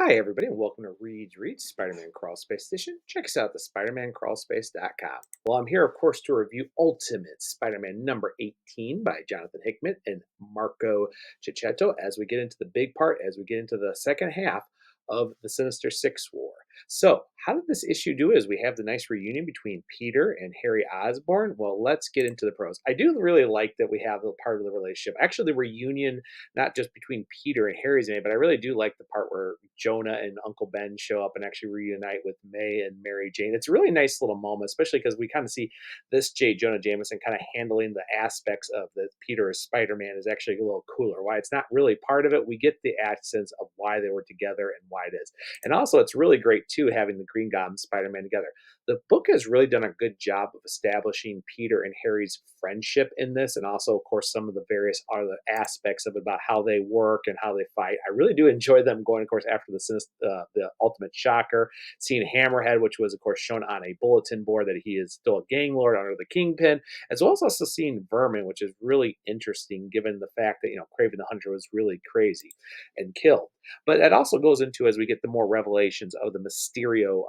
Hi, everybody, and welcome to Reed's Spider-Man Crawlspace Edition. Check us out at the SpidermanCrawlspace.com. Well, I'm here, of course, to review Ultimate Spider-Man number 18 by Jonathan Hickman and Marco Checchetto as we get into the big part, as we get into the second half of the Sinister Six War. So, how did this issue do? Is we have the nice reunion between Peter and Harry Osborn. Well, let's get into the pros. I do really like that we have the part of the relationship. Actually, the reunion not just between Peter and Harry's name, but I really do like the part where Jonah and Uncle Ben show up and actually reunite with May and Mary Jane. It's a really nice little moment, especially because we kind of see this J. Jonah Jameson kind of handling the aspects of the Peter as Spider-Man is actually a little cooler. Why it's not really part of it, we get the essence of why they were together and why it is. And also, it's really great too having the Green Goblin Spider-Man together. The book has really done a good job of establishing Peter and Harry's friendship in this, and also, of course, some of the various other aspects of it about how they work and how they fight. I really do enjoy them going, of course, after the Ultimate Shocker, seeing Hammerhead, which was, of course, shown on a bulletin board that he is still a gang lord under the Kingpin, as well as also seeing Vermin, which is really interesting given the fact that Craven the Hunter was really crazy and killed. But it also goes into as we get the more revelations of the Mysterio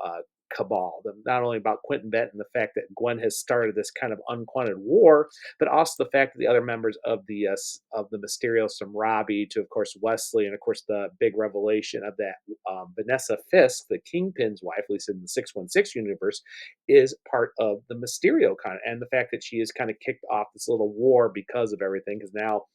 cabal, not only about Quentin Bent and the fact that Gwen has started this kind of unquanted war, but also the fact that the other members of the Mysterio, from Robbie to of course Wesley, and of course the big revelation of that Vanessa Fisk, the Kingpin's wife, at least in the 616 universe, is part of the Mysterio kind of, and the fact that she has kind of kicked off this little war because of everything, because now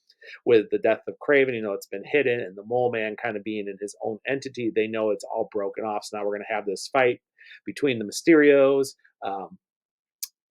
with the death of Craven, it's been hidden, and the Mole Man kind of being in his own entity, they know it's all broken off. So now we're going to have this fight between the Mysterios, um,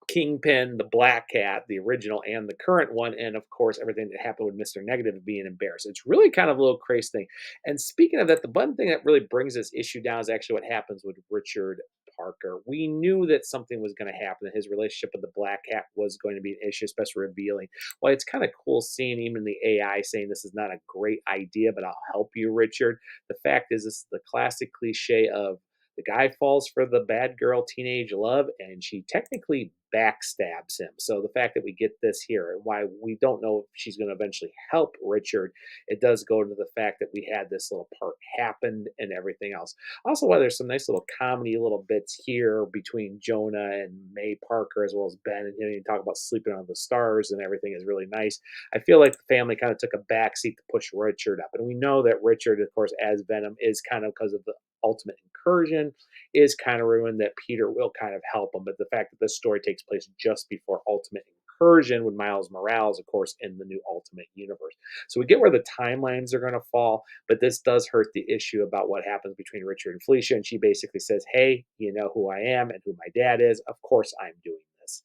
Kingpin, the Black Cat, the original and the current one, and of course everything that happened with Mister Negative being embarrassed. It's really kind of a little crazy thing. And speaking of that, the one thing that really brings this issue down is actually what happens with Richard Parker. We knew that something was going to happen, that his relationship with the Black Cat was going to be an issue, especially revealing. Well, it's kind of cool seeing even the AI saying this is not a great idea, but I'll help you, Richard. The fact is, this is the classic cliche of the guy falls for the bad girl teenage love, and she technically backstabs him. So the fact that we get this here, and why we don't know if she's going to eventually help Richard, it does go to the fact that we had this little part happened and everything else. Also, why there's some nice little comedy little bits here between Jonah and May Parker, as well as Ben, and you talk about sleeping on the stars and everything is really nice. I feel like the family kind of took a backseat to push Richard up, and we know that Richard, of course, as Venom, is kind of because of the ultimate incursion is kind of ruined, that Peter will kind of help him. But the fact that this story takes place just before Ultimate Incursion with Miles Morales, of course, in the new Ultimate Universe. So we get where the timelines are going to fall, but this does hurt the issue about what happens between Richard and Felicia. And she basically says, hey, you know who I am and who my dad is. Of course I'm doing this.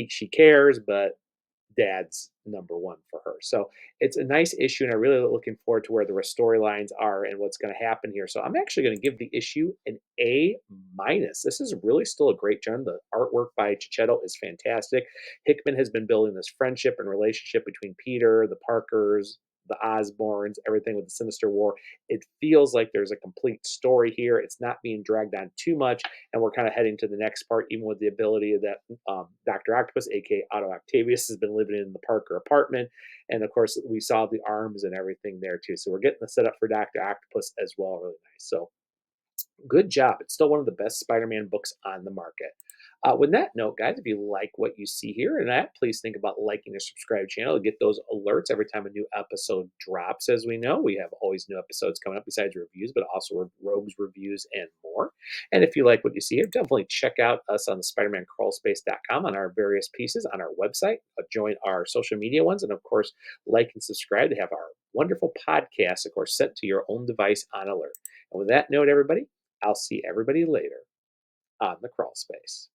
She cares, but dad's number one for her. So it's a nice issue, and I'm really looking forward to where the storylines are and what's going to happen here. So I'm actually going to give the issue an A minus. This is really still a great turn. The artwork by Checchetto is fantastic. Hickman has been building this friendship and relationship between Peter, the Parkers, the Osborns, everything with the Sinister War. It feels like there's a complete story here. It's not being dragged on too much, and we're kind of heading to the next part, even with the ability that Dr. Octopus, aka Otto Octavius, has been living in the Parker apartment. And of course, we saw the arms and everything there too. So we're getting the setup for Dr. Octopus as well. Really nice. So good job. It's still one of the best Spider-Man books on the market. With that note, guys, if you like what you see here and that, please think about liking the subscribe channel to get those alerts every time a new episode drops. As we know, we have always new episodes coming up besides reviews, but also rogues reviews and more. And if you like what you see here, definitely check out us on the SpidermanCrawlspace.com on our various pieces on our website. Join our social media ones, and of course, like and subscribe to have our wonderful podcast, of course, sent to your own device on alert. And with that note, everybody, I'll see everybody later on the crawl space.